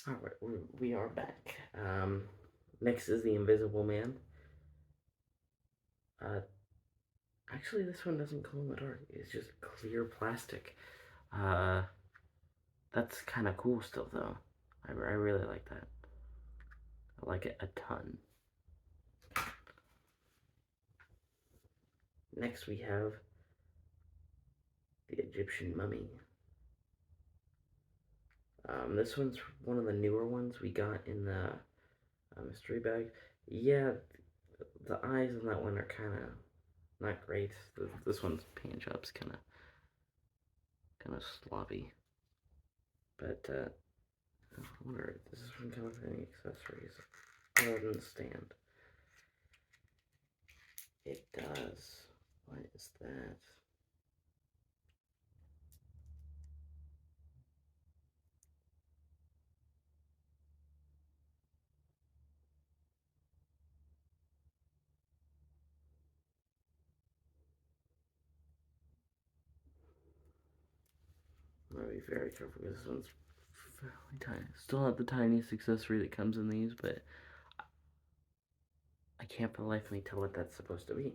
Alright, we are back. Next is the Invisible Man. Uh, Actually, this one doesn't glow in the dark. It's just clear plastic. Uh, that's kind of cool still, though. I really like that. I like it a ton. Next, we have the Egyptian Mummy. This one's one of the newer ones we got in the mystery bag. Yeah, the eyes on that one are kind of not great. This one's paint job's kind of sloppy. But I wonder if this one come with any accessories other than the stand. It does. What is that? I'm gonna be very careful because this one's fairly tiny. Still not the tiniest accessory that comes in these, but I can't for the life of me tell what that's supposed to be.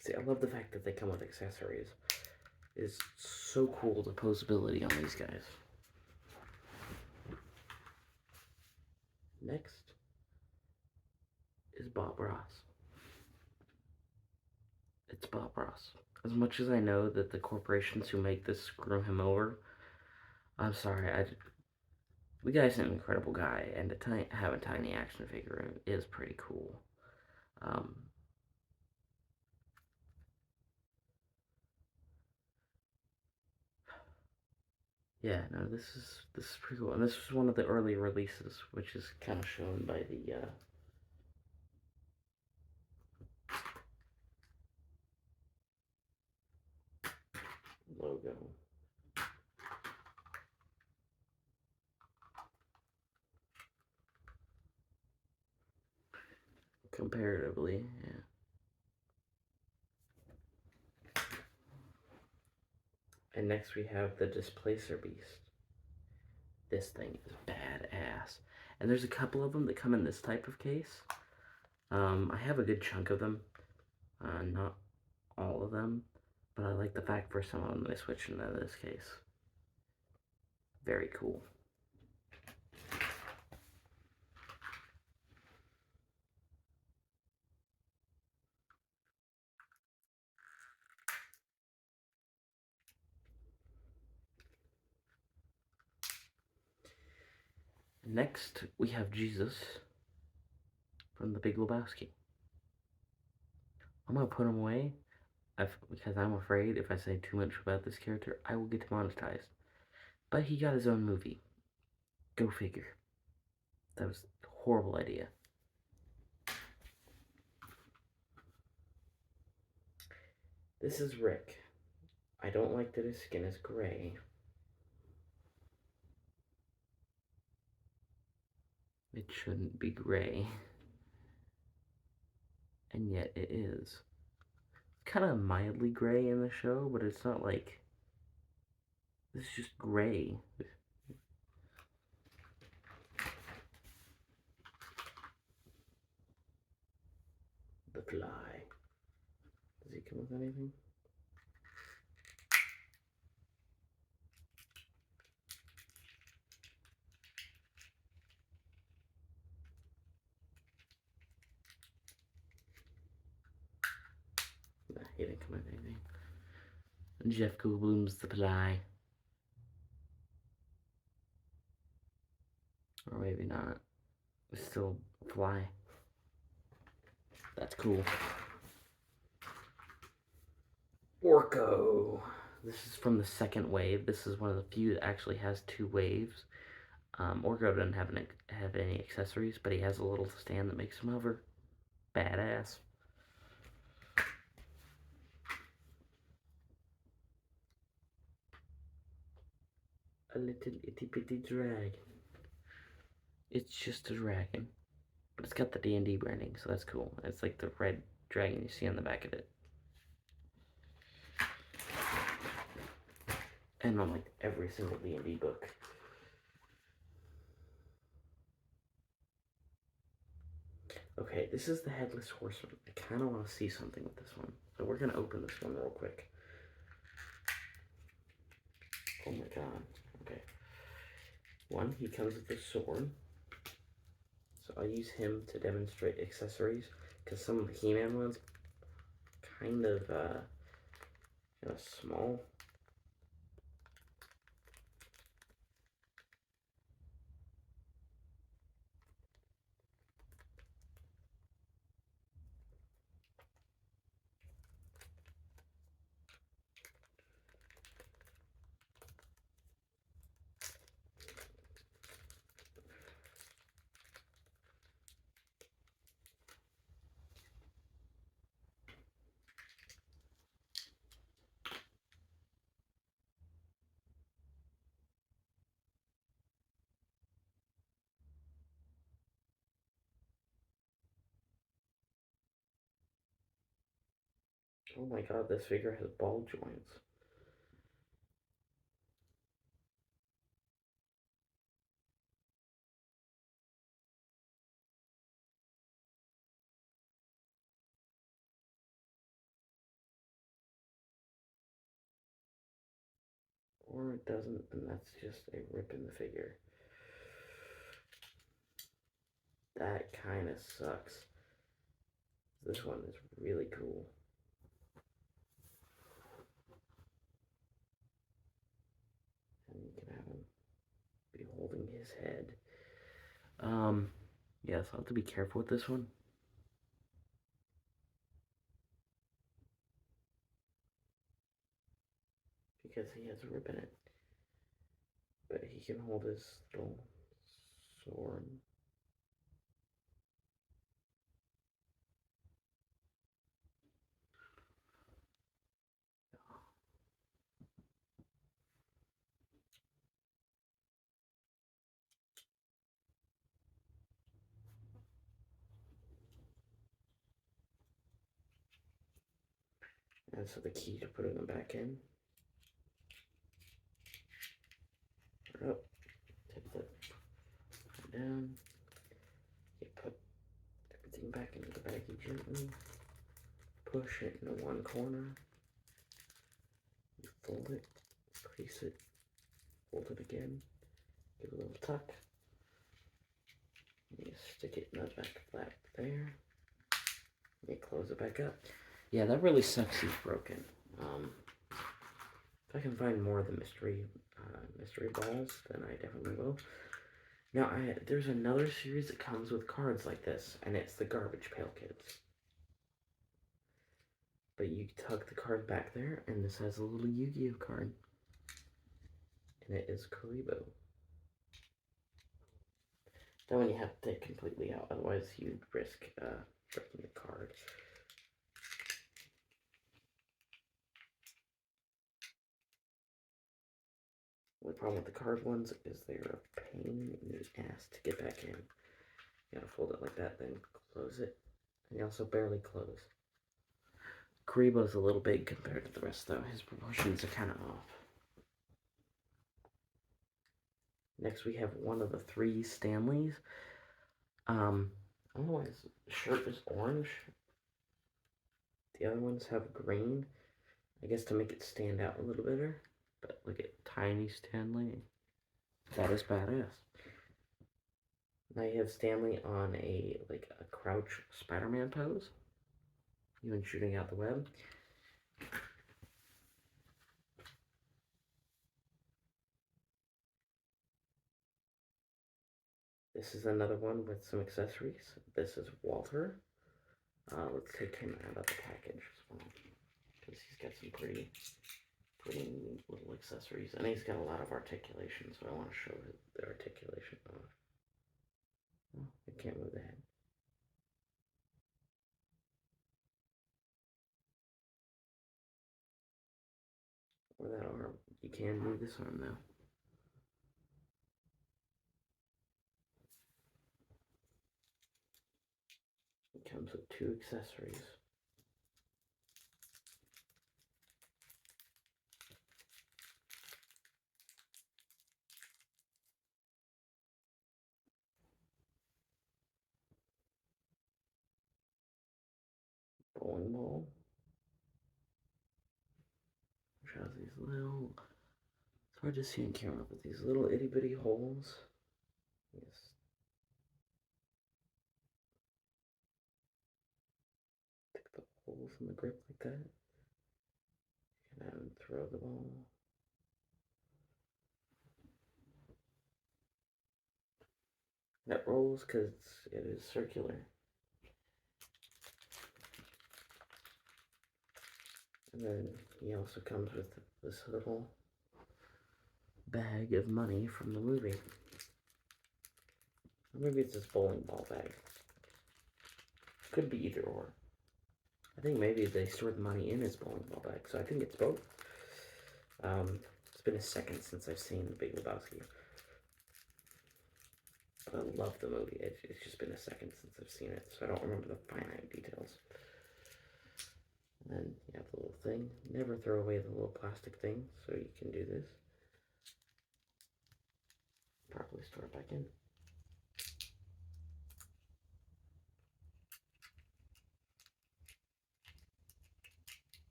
See, I love the fact that they come with accessories. It's so cool, the posability on these guys. Next is Bob Ross. It's Bob Ross. As much as I know that the corporations who make this screw him over, I'm sorry, the guy's an incredible guy, and to have a tiny action figure is pretty cool. Um, yeah, no, this is pretty cool, and this was one of the early releases, which is kind of shown by the logo. Comparatively, yeah. And next we have the Displacer Beast. This thing is badass. And there's a couple of them that come in this type of case. I have a good chunk of them. Not all of them. But I like the fact for some of them they switch into this case. Very cool. Next, we have Jesus from The Big Lebowski. I'm gonna put him away because I'm afraid if I say too much about this character, I will get demonetized. But he got his own movie. Go figure. That was a horrible idea. This is Rick. I don't like that his skin is gray. It shouldn't be gray. And yet it is. It's kind of mildly gray in the show, but it's not like... It's just gray. The Fly. Does he come with anything? Nah, he didn't come with anything. Jeff Goldblum's The Fly. Or maybe not. It's still Fly. That's cool. Orko. This is from the second wave. This is one of the few that actually has two waves. Orko doesn't have any accessories, but he has a little stand that makes him hover. Badass. A little itty bitty dragon. It's just a dragon, but it's got the D&D branding, so that's cool. It's like the red dragon you see on the back of it. and on like every single D&D book. Okay, this is the Headless Horseman. I kind of want to see something with this one. So we're going to open this one real quick. Oh my god. Okay. One, he comes with a sword. So I'll use him to demonstrate accessories, because some of the He-Man ones kind of small. Oh my god, this figure has ball joints. Or it doesn't, and that's just a rip in the figure. That kind of sucks. This one is really cool. And you can have him be holding his head. Yeah, so I'll have to be careful with this one. Because he has a rip in it. But he can hold his little sword. And so the key to putting them back in. Up, tip that down. You put everything back into the baggie gently. Push it into one corner. You fold it, crease it, fold it again, give it a little tuck. You stick it in the back flap there. You close it back up. Yeah, that really sucks he's broken. If I can find more of the mystery balls, then I definitely will. Now, there's another series that comes with cards like this, and it's the Garbage Pail Kids. But you tuck the card back there, and this has a little Yu-Gi-Oh card. And it is Kuriboh. That one you have to take completely out, otherwise you'd risk breaking the card. The problem with the card ones is they're a pain in the ass to get back in. You gotta fold it like that, then close it. And you also barely close. Kuriboh's a little big compared to the rest, though. His proportions are kind of off. Next, we have one of the 3 Stanleys. I don't know why his shirt is orange. The other ones have green. I guess to make it stand out a little better. But look at tiny Stanley. That is badass. Now you have Stanley on a crouch Spider-Man pose. Even shooting out the web. This is another one with some accessories. This is Walter. Let's take him out of the package as well, because he's got some pretty neat little accessories, and he's got a lot of articulation, so I want to show the articulation of. Oh, I can't move the head. Or that arm. You can move this arm though. It comes with 2 accessories. bowling ball. Which has these little, it's hard to see on camera, but these little itty bitty holes. Yes. Take the hole from the grip like that. And then throw the ball. That rolls because it is circular. And then he also comes with this little bag of money from the movie. Or maybe it's this bowling ball bag. Could be either or. I think maybe they stored the money in his bowling ball bag, so I think it's both. It's been a second since I've seen The Big Lebowski. I love the movie. It's just been a second since I've seen it, so I don't remember the finite details. And then you have the little thing. Never throw away the little plastic thing, so you can do this. Properly store it back in.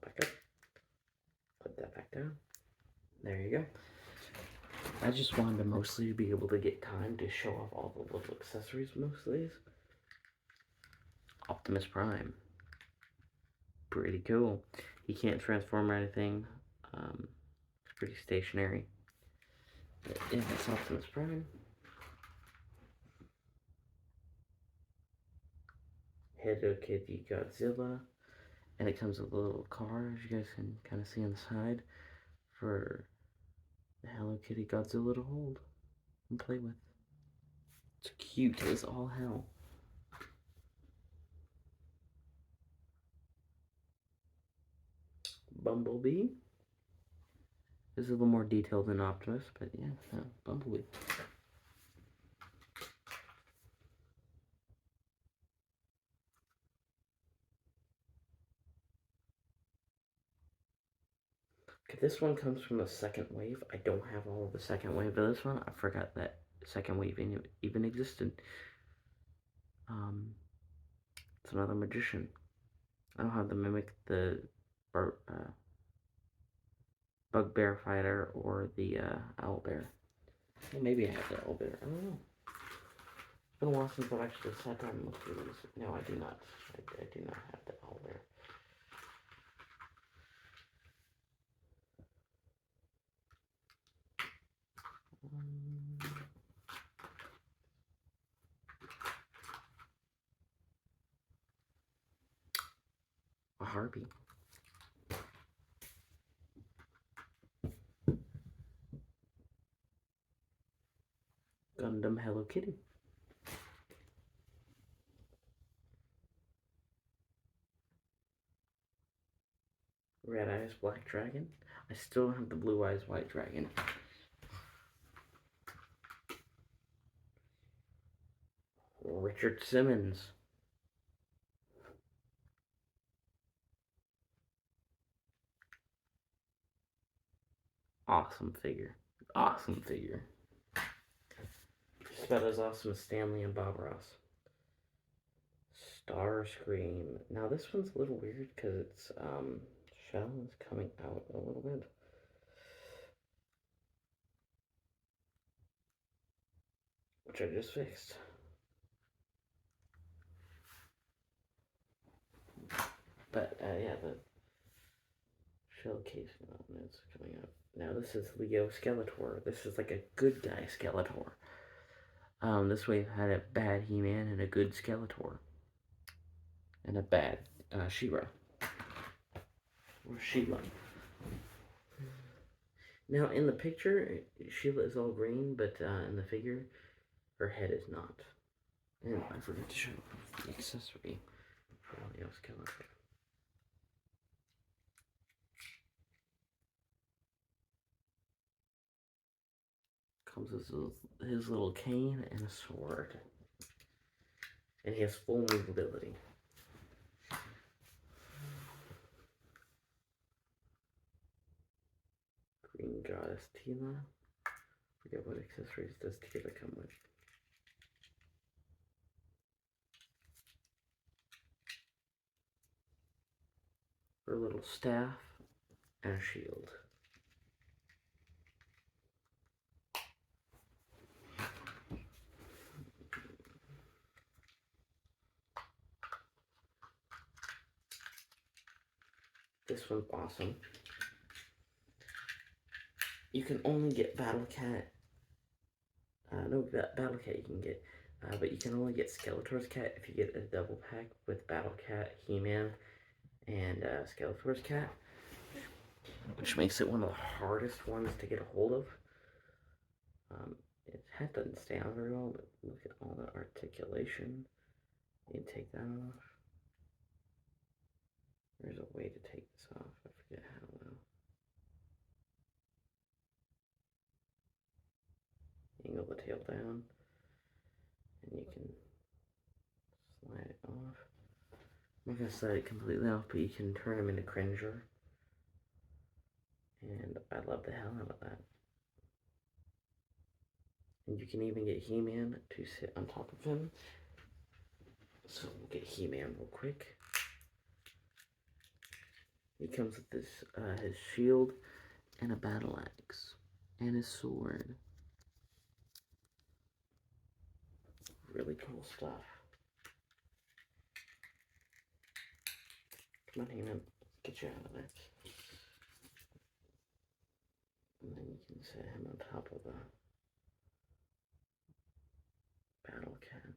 Back up. Put that back down. There you go. I just wanted to mostly be able to get time to show off all the little accessories most of these. Optimus Prime. Pretty cool. He can't transform or anything. It's pretty stationary. But yeah, that's Optimus Prime. Hello Kitty Godzilla. And it comes with a little car, as you guys can kind of see on the side, for the Hello Kitty Godzilla to hold and play with. It's cute as all hell. Bumblebee is a little more detailed than Optimus, but yeah, no, Bumblebee. Okay, this one comes from the second wave. I don't have all of the second wave of this one. I forgot that second wave even existed. It's another magician. I don't have the Mimic, the Bugbear Fighter, or the Owlbear. Well, maybe I have the Owlbear. I don't know. It's been a while since I've actually sat down and looked through these. No, I do not. I do not have the Owlbear. A Harpy. Gundam Hello Kitty. Red Eyes Black Dragon. I still have the Blue Eyes White Dragon. Richard Simmons. Awesome figure. Awesome figure. Just about as awesome as Stanley and Bob Ross. Starscream. Now this one's a little weird because its shell is coming out a little bit. Which I just fixed. But yeah, the shell casing on it's coming out. Now this is Leo Skeletor. This is like a good guy Skeletor. This wave had a bad He-Man and a good Skeletor. And a bad She-Ra. Or Sheila. Now in the picture, Sheila is all green, but in the figure, her head is not. And I forgot to show the accessory for Leo Skeletor. Comes with his little cane and a sword. And he has full movability. Green Goddess Tila. Forget what accessories does Tila come with. Her little staff and a shield. This one's awesome. You can only get Battle Cat. No, Battle Cat you can get. But you can only get Skeletor's Cat if you get a double pack with Battle Cat, He-Man, and Skeletor's Cat. Which makes it one of the hardest ones to get a hold of. Its head doesn't stay on very well, but look at all the articulation. You can take that off. There's a way to take this off. I forget how though. Angle the tail down, and you can slide it off. I'm not gonna slide it completely off, but you can turn him into Cringer. And I love the hell out of that. And you can even get He-Man to sit on top of him. So we'll get He-Man real quick. He comes with this, his shield and a battle axe and his sword. Really cool stuff. Come on, He-Man, get you out of there. And then you can set him on top of the Battle Cat.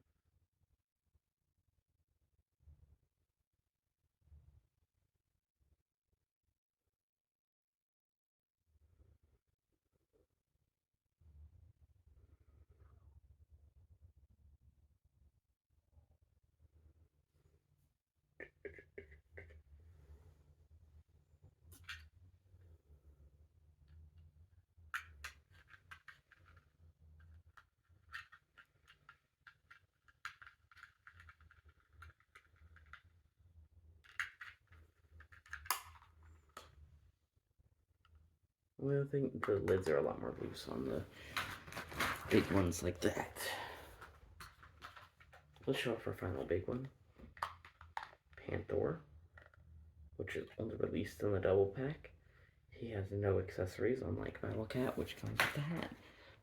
Well, I think the lids are a lot more loose on the big ones like that. Let's show off our final big one. Panther, which is only released in the double pack. He has no accessories, unlike Battle Cat, which comes with the hat.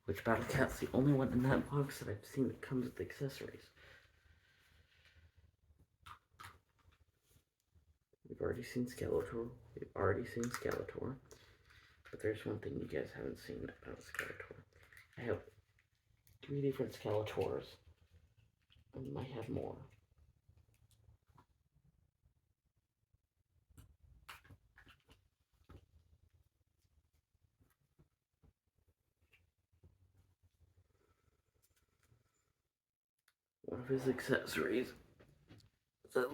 Which Battle Cat's the only one in that box that I've seen that comes with accessories. We've already seen Skeletor. But there's one thing you guys haven't seen about Skeletor. I have 3 different Skeletors. I might have more. One of his accessories is a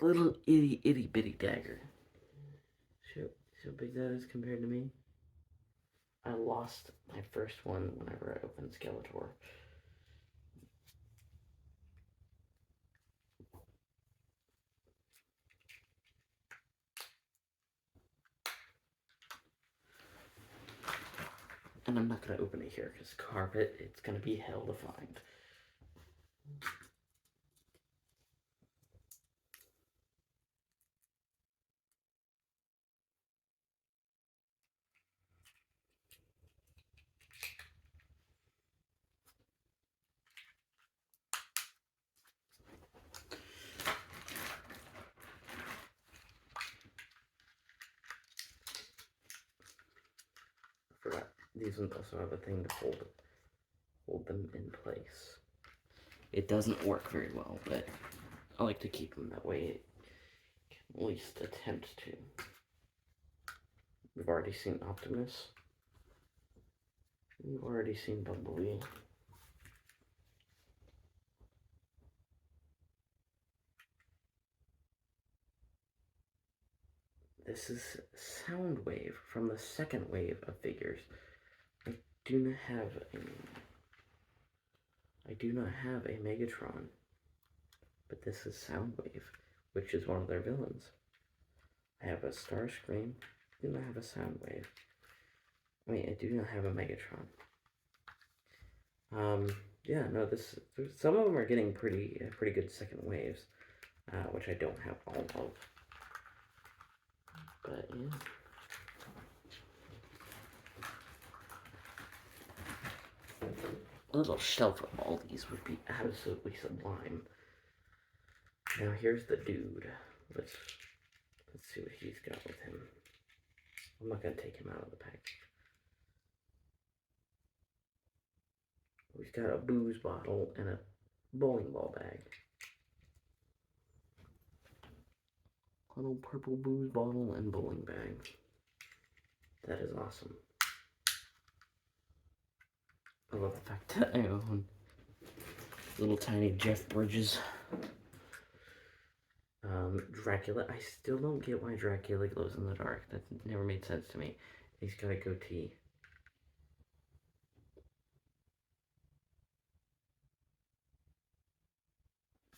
little itty bitty dagger. See how big that is compared to me? I lost my first one whenever I opened Skeletor. And I'm not going to open it here because carpet, it's going to be hell to find. I forgot. These ones also have a thing to hold them in place. It doesn't work very well, but I like to keep them that way. It can at least attempt to. We've already seen Optimus. We've already seen Bumblebee. This is Soundwave from the second wave of figures. I do not have a Megatron, but this is Soundwave, which is one of their villains. I have a Starscream, do not have a Soundwave. I mean, I do not have a Megatron. Yeah, no, some of them are getting pretty good second waves, which I don't have all of. But yeah. A little shelf of all these would be absolutely sublime. Now here's the dude. Let's see what he's got with him. I'm not gonna take him out of the package. He's got a booze bottle and a bowling ball bag. Little purple booze bottle and bowling bag. That is awesome. I love the fact that I own little tiny Jeff Bridges. Dracula. I still don't get why Dracula glows in the dark. That never made sense to me. He's got a goatee.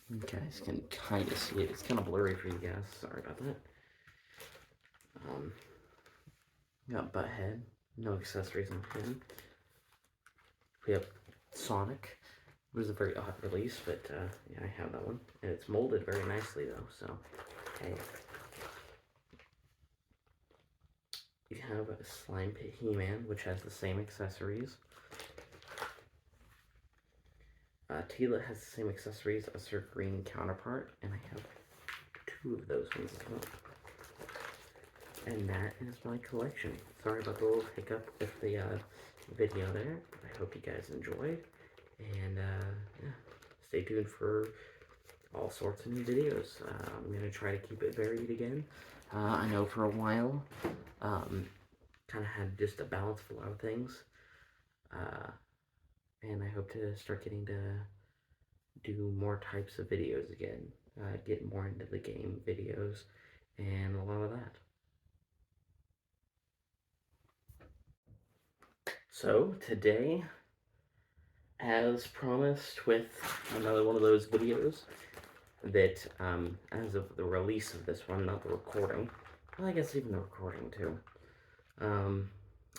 You guys can kind of see it. It's kind of blurry for you guys. Sorry about that. Got Butthead. No accessories on him. We have Sonic. It was a very odd release, but yeah, I have that one. And it's molded very nicely, though, so hey. You have a Slime Pit He-Man, which has the same accessories. Teela has the same accessories as her green counterpart, and I have 2 of those ones as well. And that is my collection. Sorry about the little hiccup with the video there. I hope you guys enjoyed. And yeah, stay tuned for all sorts of new videos. I'm going to try to keep it varied again. I know for a while, kind of had just a balance of a lot of things. And I hope to start getting to do more types of videos again. Get more into the game videos and a lot of that. So today, as promised, with another one of those videos that, as of the release of this one, not the recording, well, I guess even the recording too,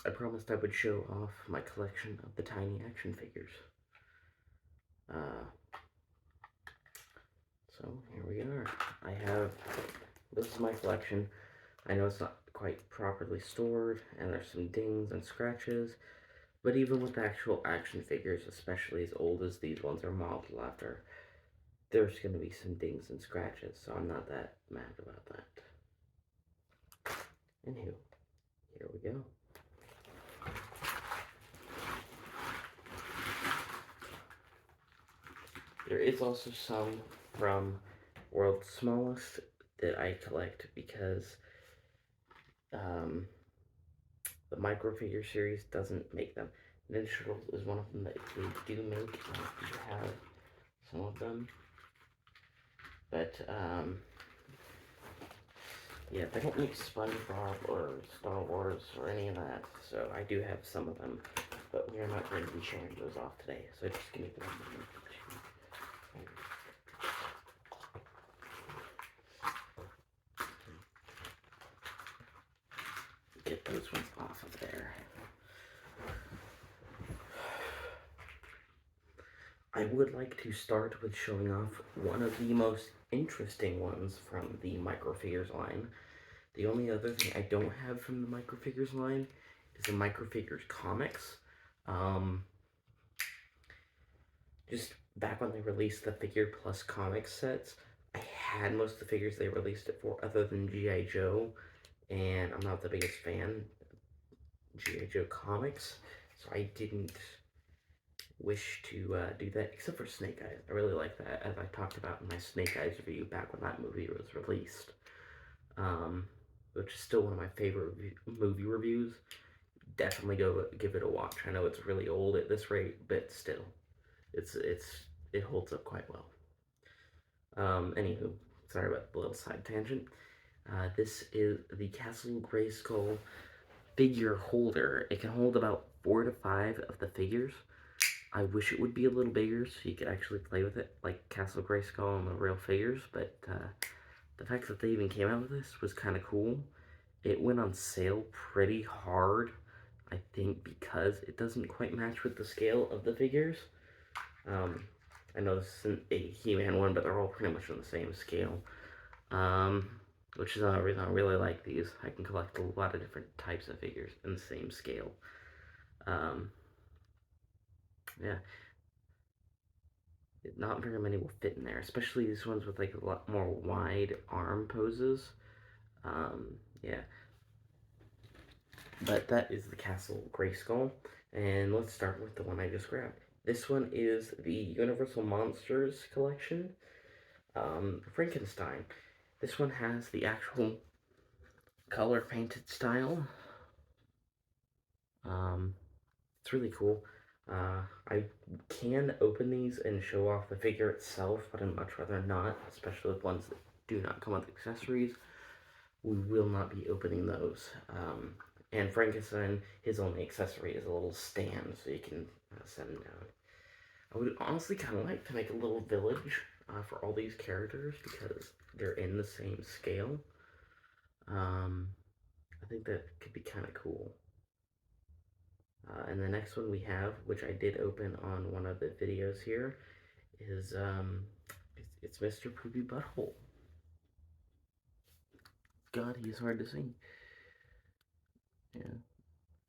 I promised I would show off my collection of the tiny action figures. So here we are. This is my collection. I know it's not quite properly stored, and there's some dings and scratches, but even with actual action figures, especially as old as these ones are modeled after, there's going to be some dings and scratches, so I'm not that mad about that. Anywho, here we go. There is also some from World's Smallest that I collect because the Microfigure series doesn't make them. Ninja Turtles is one of them that they do make, and I do have some of them. But, yeah, they don't make SpongeBob or Star Wars or any of that, so I do have some of them, but we are not going to be showing those off today, so just give me one moment. Get those ones off of there. I would like to start with showing off one of the most interesting ones from the Microfigures line. The only other thing I don't have from the Microfigures line is the Microfigures comics. Just back when they released the Figure Plus comics sets, I had most of the figures they released it for other than G.I. Joe, and I'm not the biggest fan of G.I. Joe comics, so I didn't wish to do that, except for Snake Eyes. I really like that, as I talked about in my Snake Eyes review back when that movie was released, which is still one of my favorite movie reviews. Definitely go give it a watch. I know it's really old at this rate, but still, it holds up quite well. Anywho, sorry about the little side tangent. This is the Castle Grayskull figure holder. It can hold about 4 to 5 of the figures. I wish it would be a little bigger so you could actually play with it like Castle Grayskull and the real figures, but the fact that they even came out with this was kind of cool. It went on sale pretty hard, I think, because it doesn't quite match with the scale of the figures. Um, I know this isn't a He-Man one, but they're all pretty much on the same scale. Um, which is another reason I really like these. I can collect a lot of different types of figures in the same scale. Um, yeah, not very many will fit in there, especially these ones with like a lot more wide arm poses. Yeah, but that is the Castle Grayskull, and let's start with the one I just grabbed. This one is the Universal Monsters collection, Frankenstein. This one has the actual color painted style. Um, it's really cool. I can open these and show off the figure itself, but I'd much rather not, especially with ones that do not come with accessories. We will not be opening those. And Frankenstein, his only accessory is a little stand, so you can send him down. I would honestly kind of like to make a little village for all these characters because they're in the same scale. Um, I think that could be kind of cool. And the next one we have, which I did open on one of the videos here, is it's Mr. Poopy Butthole. God, he's hard to see. Yeah.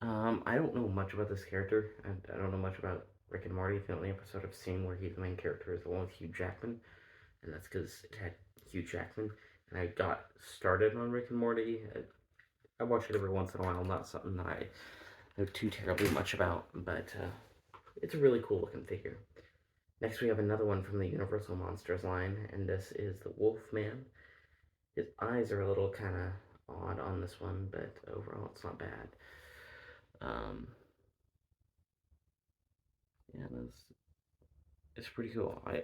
I don't know much about this character. I don't know much about Rick and Morty. The only episode I've seen where he's the main character is the one with Hugh Jackman, and that's because it had Hugh Jackman. And I got started on Rick and Morty. I watch it every once in a while. Not something that I know too terribly much about, but it's a really cool looking figure. Next, we have another one from the Universal Monsters line, and this is the Wolfman. His eyes are a little kind of odd on this one, but overall it's not bad. Yeah, it's pretty cool. I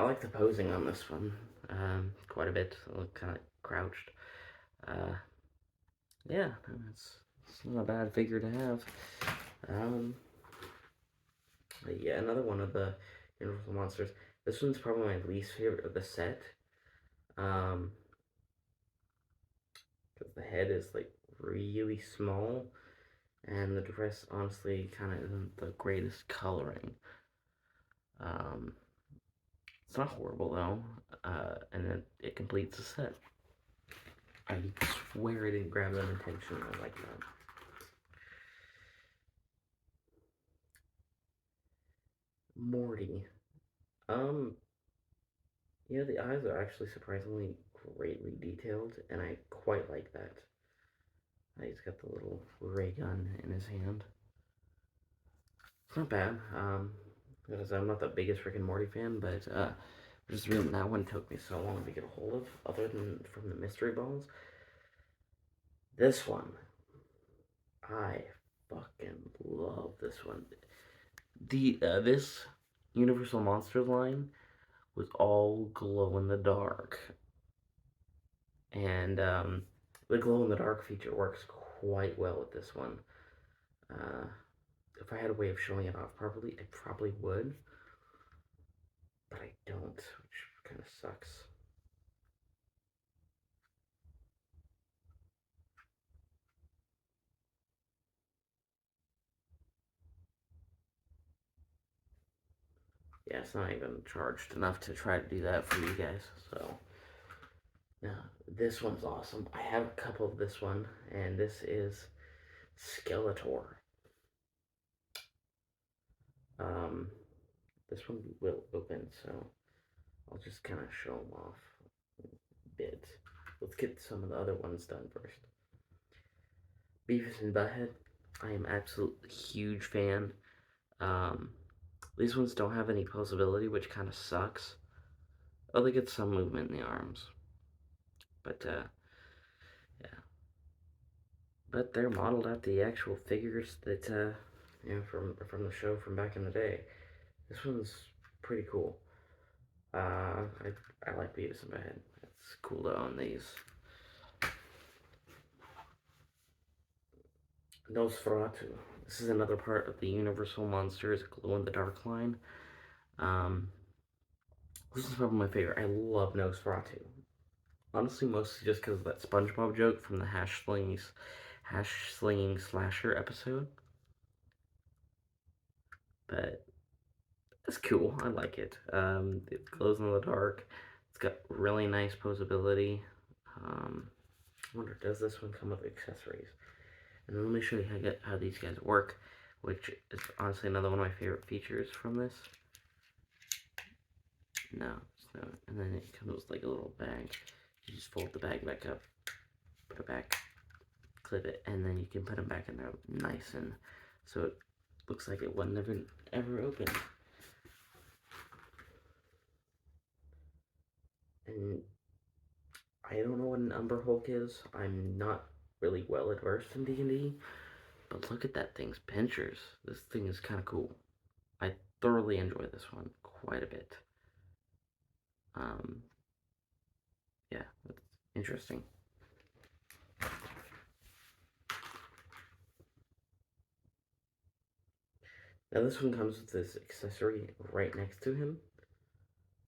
like the posing on this one quite a bit. I look kind of crouched. Uh, yeah, it's not a bad figure to have. Um, yeah, another one of the Universal Monsters. This one's probably my least favorite of the set. Um, because the head is like really small, and the dress honestly kind of isn't the greatest coloring. Um, it's not horrible though, and it completes the set. I swear I didn't grab them intentionally like that. Morty. Um, yeah, the eyes are actually surprisingly greatly detailed, and I quite like that. He's got the little ray gun in his hand. It's not bad. Because I'm not the biggest Rick and Morty fan, but for just reason that one took me so long to get a hold of, other than from the mystery balls. This one, I fucking love this one. This Universal Monsters line was all glow in the dark, and the glow in the dark feature works quite well with this one. Uh, if I had a way of showing it off properly, I probably would, but I don't, which kind of sucks. Yeah, it's not even charged enough to try to do that for you guys. So now this one's awesome. I have a couple of this one, and this is Skeletor. Um, this one will open, so I'll just kind of show them off a bit. Let's get some of the other ones done first. Beavis and Butthead. I am absolutely huge fan. Um, these ones don't have any posability, which kind of sucks. Oh, they get some movement in the arms, but yeah. But they're modeled after the actual figures that from the show from back in the day. This one's pretty cool. I like Beavis and Butthead. It's cool to own these. Nosferatu. This is another part of the Universal Monsters glow in the dark line. Um, This is probably my favorite. I love Nosferatu. Honestly, mostly just because of that SpongeBob joke from the hash slinging slasher episode. But it's cool. I like it. It glows in the dark. It's got really nice posability. I wonder, does this one come with accessories? And then let me show you how these guys work, which is honestly another one of my favorite features from this. No, no. And then it comes with like a little bag. You just fold the bag back up, put it back, clip it, and then you can put them back in there nice, and so it looks like it wasn't ever opened. And I don't know what an Umber Hulk is. I'm not really well adversed in D&D, but look at that thing's pinchers. This thing is kind of cool. I thoroughly enjoy this one quite a bit. Yeah, that's interesting. Now this one comes with this accessory right next to him,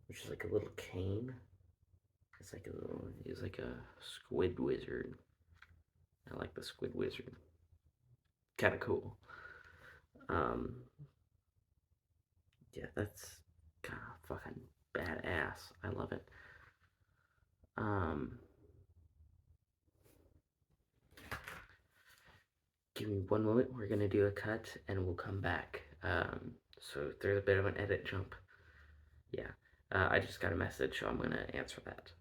which is like a little cane. He's like a squid wizard. I like the squid wizard. Kind of cool. Um, yeah, that's kind of fucking badass. I love it. Um, give me one moment. We're gonna do a cut and we'll come back. So there's a bit of an edit jump. Yeah, I just got a message, so I'm gonna answer that.